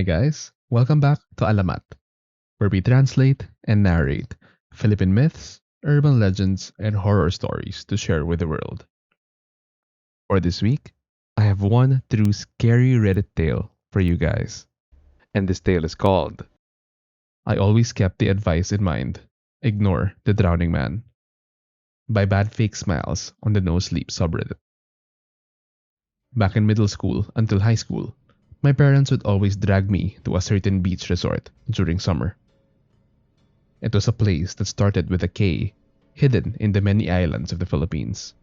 Hi guys, welcome back to Alamat, where we translate and narrate Philippine myths, urban legends, and horror stories to share with the world. For this week, I have one true scary Reddit tale for you guys. And this tale is called I Always Kept the Advice in Mind Ignore the Drowning Man by Bad Fake Smiles on the No Sleep subreddit. Back in middle school until high school, my parents would always drag me to a certain beach resort during summer. It was a place that started with a K, hidden in the many islands of the Philippines.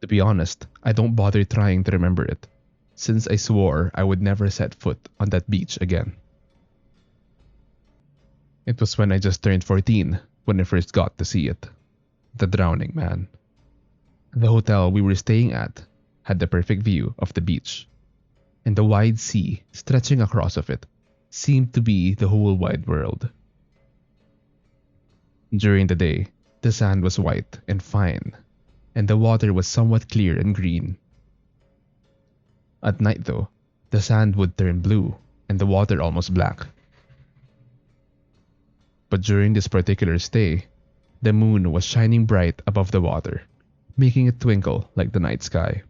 To be honest, I don't bother trying to remember it, since I swore I would never set foot on that beach again. It was when I just turned 14 when I first got to see it. The Drowning Man. The hotel we were staying at had the perfect view of the beach, and the wide sea stretching across of it seemed to be the whole wide world. During the day, the sand was white and fine, and the water was somewhat clear and green. At night, though, the sand would turn blue and the water almost black. But during this particular stay, the moon was shining bright above the water, making it twinkle like the night sky.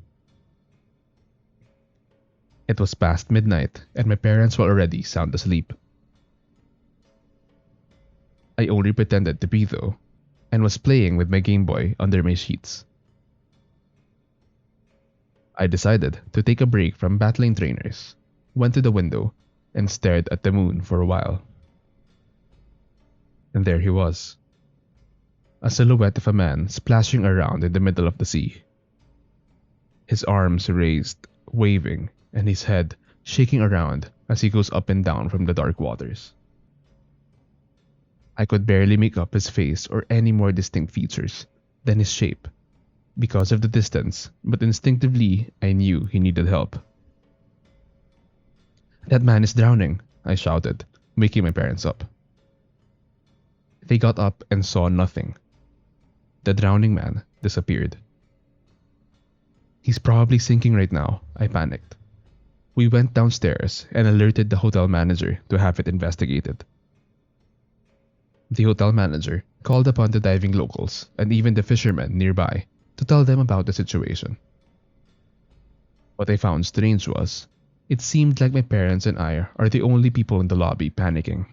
It was past midnight and my parents were already sound asleep. I only pretended to be though, and was playing with my Game Boy under my sheets. I decided to take a break from battling trainers, went to the window, and stared at the moon for a while. And there he was, a silhouette of a man splashing around in the middle of the sea. His arms raised, waving, and his head shaking around as he goes up and down from the dark waters. I could barely make up his face or any more distinct features than his shape because of the distance, but instinctively I knew he needed help. "That man is drowning," I shouted, waking my parents up. They got up and saw nothing. The drowning man disappeared. "He's probably sinking right now," I panicked. We went downstairs and alerted the hotel manager to have it investigated. The hotel manager called upon the diving locals and even the fishermen nearby to tell them about the situation. What I found strange was, it seemed like my parents and I are the only people in the lobby panicking.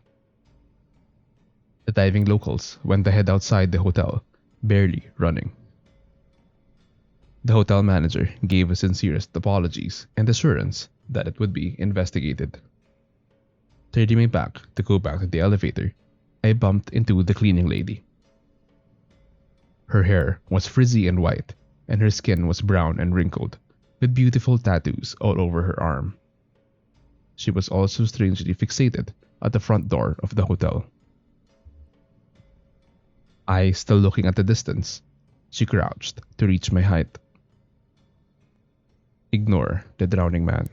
The diving locals went ahead outside the hotel, barely running. The hotel manager gave his sincerest apologies and assurance that it would be investigated. Turning my back to go back to the elevator, I bumped into the cleaning lady. Her hair was frizzy and white, and her skin was brown and wrinkled, with beautiful tattoos all over her arm. She was also strangely fixated at the front door of the hotel. Eyes still looking at the distance, she crouched to reach my height. "Ignore the drowning man,"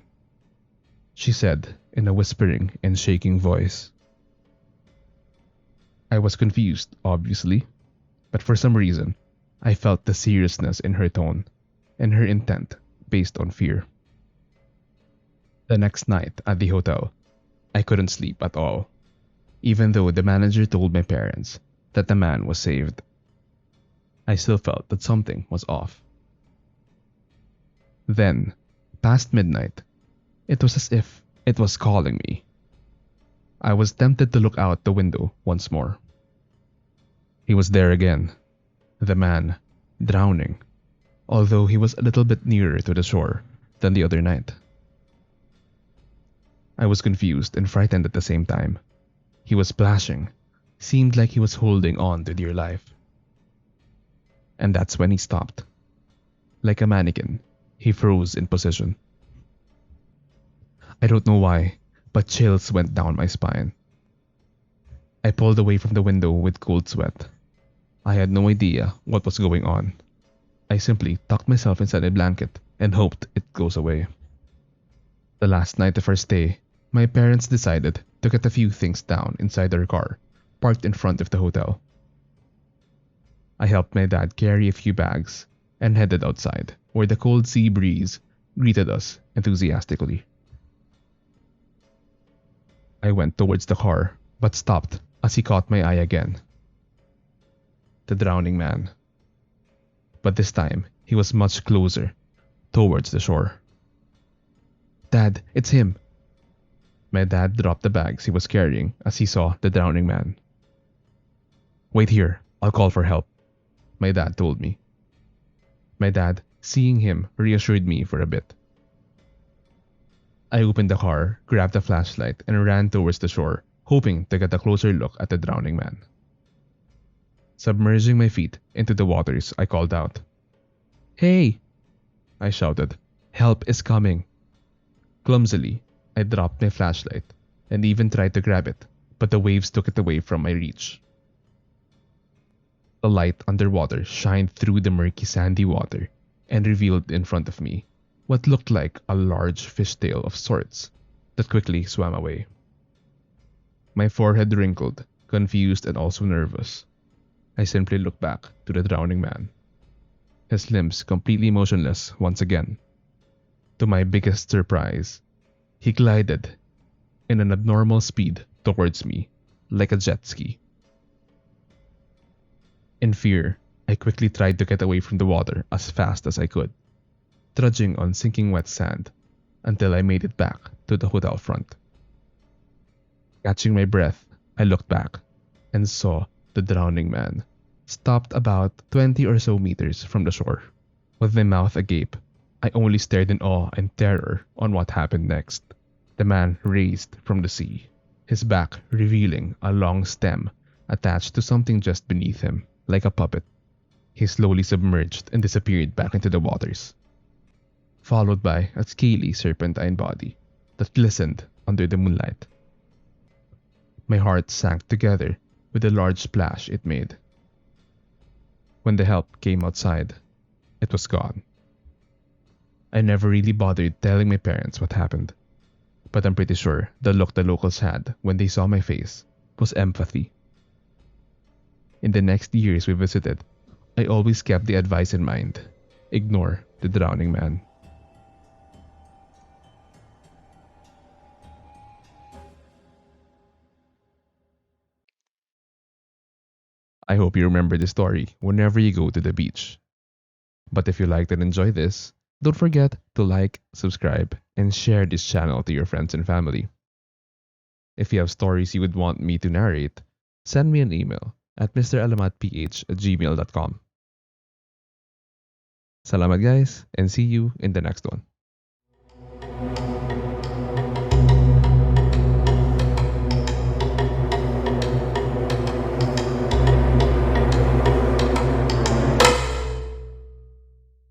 she said in a whispering and shaking voice. I was confused, obviously, but for some reason, I felt the seriousness in her tone and her intent based on fear. The next night at the hotel, I couldn't sleep at all, even though the manager told my parents that the man was saved. I still felt that something was off. Then, past midnight, it was as if it was calling me. I was tempted to look out the window once more. He was there again, the man, drowning, although he was a little bit nearer to the shore than the other night. I was confused and frightened at the same time. He was splashing, seemed like he was holding on to dear life. And that's when he stopped. Like a mannequin, he froze in position. I don't know why, but chills went down my spine. I pulled away from the window with cold sweat. I had no idea what was going on. I simply tucked myself inside a blanket and hoped it goes away. The last night of our stay, my parents decided to get a few things down inside their car, parked in front of the hotel. I helped my dad carry a few bags and headed outside, where the cold sea breeze greeted us enthusiastically. I went towards the car, but stopped as he caught my eye again. The drowning man. But this time, he was much closer, towards the shore. Dad, it's him! My dad dropped the bags he was carrying as he saw the drowning man. Wait here, I'll call for help, my dad told me. My dad, seeing him, reassured me for a bit. I opened the car, grabbed a flashlight, and ran towards the shore, hoping to get a closer look at the drowning man. Submerging my feet into the waters, I called out. Hey! I shouted. Help is coming. Clumsily, I dropped my flashlight and even tried to grab it, but the waves took it away from my reach. The light underwater shined through the murky sandy water and revealed in front of me what looked like a large fishtail of sorts that quickly swam away. My forehead wrinkled, confused and also nervous. I simply looked back to the drowning man, his limbs completely motionless once again. To my biggest surprise, he glided in an abnormal speed towards me, like a jet ski. In fear, I quickly tried to get away from the water as fast as I could, trudging on sinking wet sand until I made it back to the hotel front. Catching my breath, I looked back and saw the drowning man, stopped about 20 or so meters from the shore. With my mouth agape, I only stared in awe and terror on what happened next. The man raised from the sea, his back revealing a long stem attached to something just beneath him, like a puppet. He slowly submerged and disappeared back into the waters, followed by a scaly serpentine body that glistened under the moonlight. My heart sank together with the large splash it made. When the help came outside, it was gone. I never really bothered telling my parents what happened, but I'm pretty sure the look the locals had when they saw my face was empathy. In the next years we visited, I always kept the advice in mind: ignore the drowning man. I hope you remember this story whenever you go to the beach. But if you liked and enjoyed this, don't forget to like, subscribe, and share this channel to your friends and family. If you have stories you would want me to narrate, send me an email at mralamatph@gmail.com. Salamat guys, and see you in the next one.